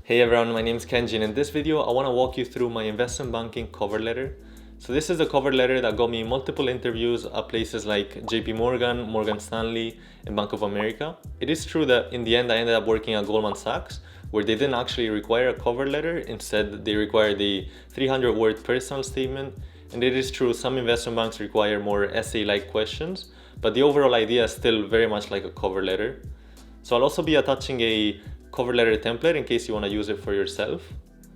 Hey everyone, my name is Kenji, and in this video I want to walk you through my investment banking cover letter. So this is the cover letter that got me multiple interviews at places like JP Morgan, Morgan Stanley, and Bank of America. It is true that in the end I ended up working at Goldman Sachs, where they didn't actually require a cover letter. Instead, they require the 300-word personal statement. And it is true, some investment banks require more essay-like questions, but the overall idea is still very much like a cover letter. So I'll also be attaching a cover letter template in case you want to use it for yourself.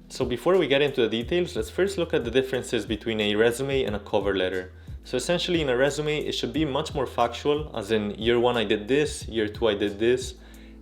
So before we get into the details, let's first look at the differences between a resume and a cover letter. So essentially in a resume, it should be much more factual, as in year one I did this, year two I did this,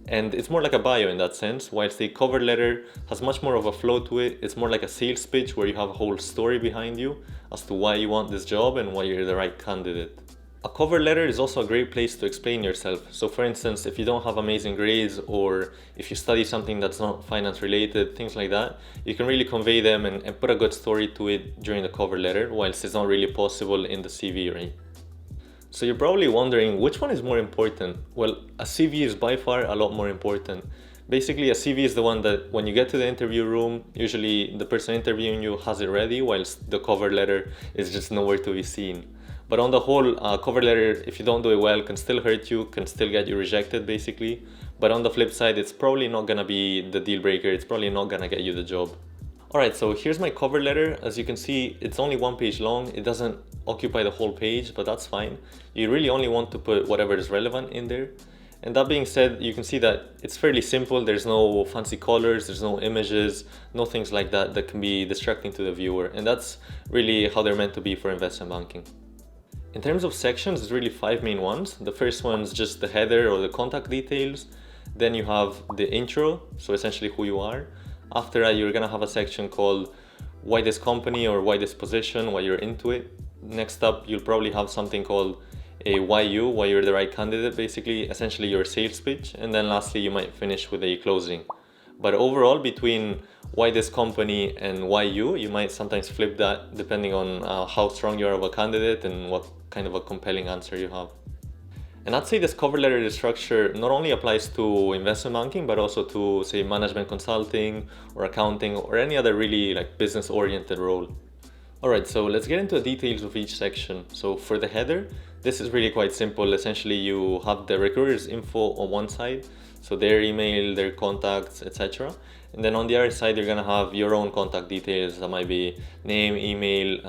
and it's more like a bio in that sense, whilst a cover letter has much more of a flow to it. It's more like a sales pitch where you have a whole story behind you as to why you want this job and why you're the right candidate. A cover letter is also a great place to explain yourself. So for instance, if you don't have amazing grades or if you study something that's not finance related, things like that, you can really convey them and put a good story to it during the cover letter, whilst it's not really possible in the CV, right? So you're probably wondering, which one is more important? Well, a CV is by far a lot more important. Basically, a CV is the one that when you get to the interview room, usually the person interviewing you has it ready, whilst the cover letter is just nowhere to be seen. But on the whole, cover letter, if you don't do it well, can still hurt you, can still get you rejected basically. But on the flip side, it's probably not gonna be the deal breaker. It's probably not gonna get you the job. Alright, so here's my cover letter. As you can see, it's only one page long. It doesn't occupy the whole page, but that's fine. You really only want to put whatever is relevant in there. And that being said, you can see that it's fairly simple. There's no fancy colors, there's no images, no things like that that can be distracting to the viewer. And that's really how they're meant to be for investment banking. In terms of sections, there's really 5 main ones. The first one's just the header or the contact details. Then you have the intro, so essentially who you are. After that, you're gonna have a section called why this company or why this position, why you're into it. Next up, you'll probably have something called a why you're the right candidate, basically, essentially your sales pitch. And then lastly, you might finish with a closing. But overall, between why this company and why you might sometimes flip that depending on how strong you are of a candidate and what kind of a compelling answer you have. And I'd say this cover letter structure not only applies to investment banking, but also to, say, management consulting or accounting or any other really like business-oriented role. Alright, so let's get into the details of each section. So for the header, this is really quite simple. Essentially, you have the recruiter's info on one side, so their email, their contacts, etc. And then on the other side, you're gonna have your own contact details. That might be name, email,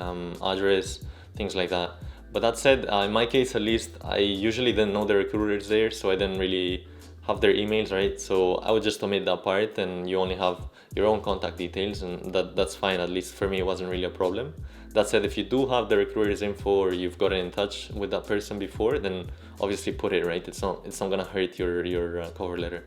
address, things like that. But that said, in my case at least, I usually didn't know the recruiters there, so I didn't really have their emails, right? So I would just omit that part and you only have your own contact details, and that's fine. At least for me, it wasn't really a problem. That said, if you do have the recruiter's info or you've gotten in touch with that person before, then obviously put it, right? It's not gonna hurt your cover letter.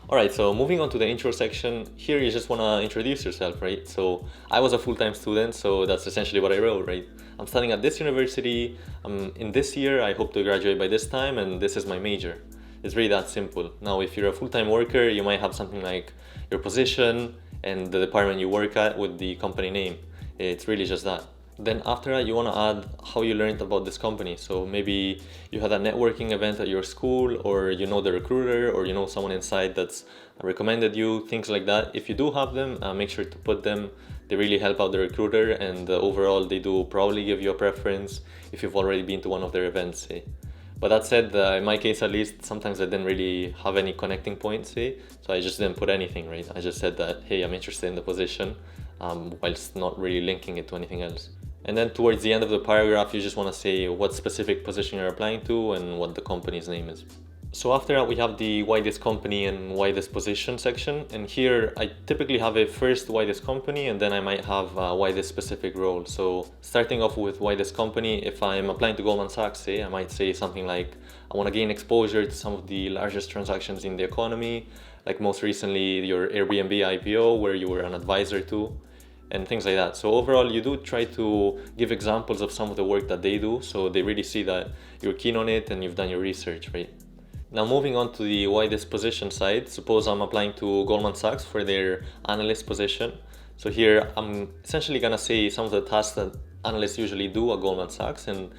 Alright, so moving on to the intro section, here you just want to introduce yourself, right? So I was a full-time student, so that's essentially what I wrote, right? I'm studying at this university, in this year, I hope to graduate by this time, and this is my major. It's really that simple. Now, if you're a full-time worker, you might have something like your position and the department you work at with the company name. It's really just that. Then after that, you want to add how you learned about this company. So maybe you had a networking event at your school, or you know the recruiter, or you know someone inside that's recommended you, things like that. If you do have them, make sure to put them. They really help out the recruiter, and overall they do probably give you a preference if you've already been to one of their events, say. But that said, in my case at least, sometimes I didn't really have any connecting points, say, so I just didn't put anything, right? I just said that, hey, I'm interested in the position, whilst not really linking it to anything else. And then towards the end of the paragraph, you just want to say what specific position you're applying to and what the company's name is. So after that, we have the why this company and why this position section. And here I typically have it first why this company, and then I might have why this specific role. So starting off with why this company, if I'm applying to Goldman Sachs, say, I might say something like, I want to gain exposure to some of the largest transactions in the economy, like most recently your Airbnb IPO where you were an advisor to, and things like that. So overall, you do try to give examples of some of the work that they do, so they really see that you're keen on it and you've done your research, right? Now moving on to the why this position side, suppose I'm applying to Goldman Sachs for their analyst position. So here I'm essentially gonna say some of the tasks that analysts usually do at Goldman Sachs, and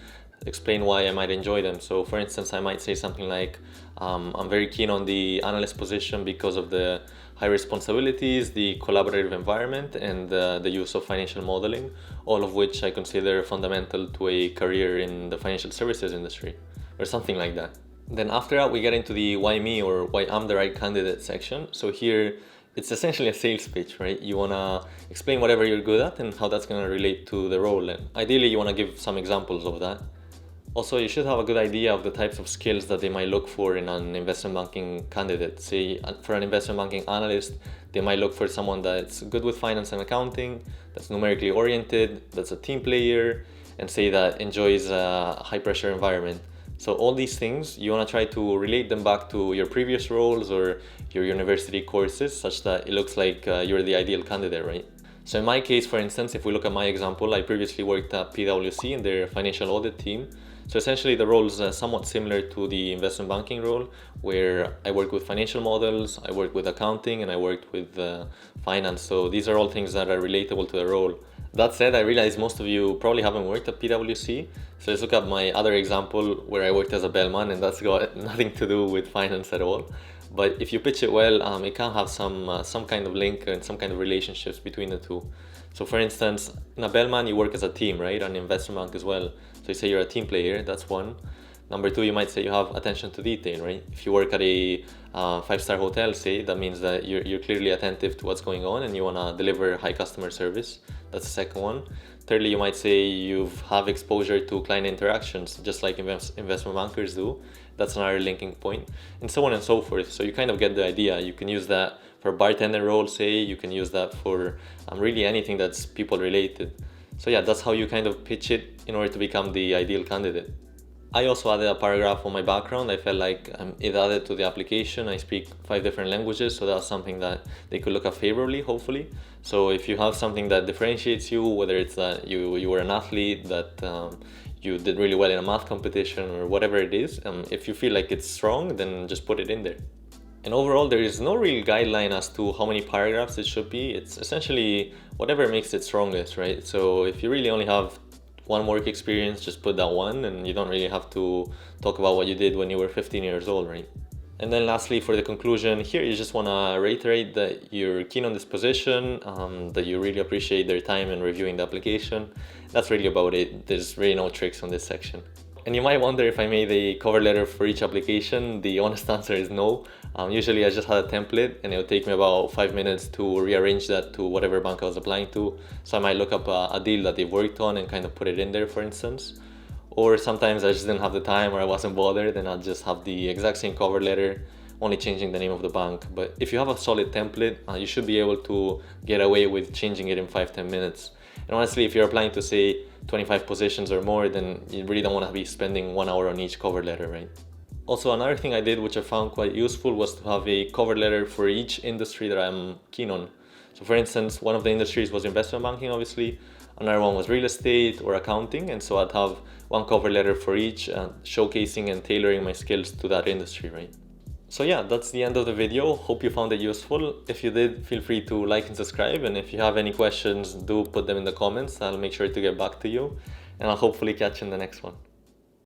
explain why I might enjoy them. So for instance, I might say something like, I'm very keen on the analyst position because of the high responsibilities, the collaborative environment, and the use of financial modeling, all of which I consider fundamental to a career in the financial services industry, or something like that. Then after that, we get into the why me or why I'm the right candidate section. So here, it's essentially a sales pitch, right? You want to explain whatever you're good at and how that's going to relate to the role. And ideally, you want to give some examples of that. Also, you should have a good idea of the types of skills that they might look for in an investment banking candidate. Say, for an investment banking analyst, they might look for someone that's good with finance and accounting, that's numerically oriented, that's a team player, and say that enjoys a high pressure environment. So all these things, you want to try to relate them back to your previous roles or your university courses such that it looks like you're the ideal candidate, right? So in my case, for instance, if we look at my example, I previously worked at PwC in their financial audit team. So essentially the role is somewhat similar to the investment banking role, where I work with financial models, I work with accounting, and I worked with finance. So these are all things that are relatable to the role. That said, I realize most of you probably haven't worked at PwC. So let's look at my other example where I worked as a bellman, and that's got nothing to do with finance at all. But if you pitch it well, it can have some kind of link and some kind of relationships between the two. So for instance, in a bellman, you work as a team, right? On investment bank as well. So you say you're a team player, that's one. Number two, you might say you have attention to detail, right? If you work at a five-star hotel, say, that means that you're clearly attentive to what's going on and you want to deliver high customer service. That's the second one. Thirdly, you might say you have exposure to client interactions, just like investment bankers do. That's another linking point, and so on and so forth. So you kind of get the idea. You can use that for bartender role, say, you can use that for really anything that's people related. So yeah, that's how you kind of pitch it in order to become the ideal candidate. I also added a paragraph on my background. I felt like it added to the application. I speak 5 different languages, so that's something that they could look at favorably, hopefully. So if you have something that differentiates you, whether it's that you were an athlete, that you did really well in a math competition or whatever it is, if you feel like it's strong, then just put it in there. And overall, there is no real guideline as to how many paragraphs it should be. It's essentially whatever makes it strongest, right? So if you really only have one work experience, just put that one, and you don't really have to talk about what you did when you were 15 years old, right? And then lastly, for the conclusion here, you just want to reiterate that you're keen on this position, that you really appreciate their time in reviewing the application. That's really about it. There's really no tricks on this section. And you might wonder if I made a cover letter for each application. The honest answer is no. Usually I just had a template and it would take me about 5 minutes to rearrange that to whatever bank I was applying to. So I might look up a deal that they've worked on and kind of put it in there, for instance. Or sometimes I just didn't have the time or I wasn't bothered, and I'll just have the exact same cover letter, only changing the name of the bank. But if you have a solid template, you should be able to get away with changing it in 5-10 minutes. And honestly, if you're applying to say 25 positions or more, then you really don't want to be spending 1 hour on each cover letter, right? Also, another thing I did, which I found quite useful, was to have a cover letter for each industry that I'm keen on. So for instance, one of the industries was investment banking, obviously. Another one was real estate or accounting. And so I'd have one cover letter for each, showcasing and tailoring my skills to that industry, right? So yeah, that's the end of the video. Hope you found it useful. If you did, feel free to like and subscribe. And if you have any questions, do put them in the comments. I'll make sure to get back to you. And I'll hopefully catch you in the next one.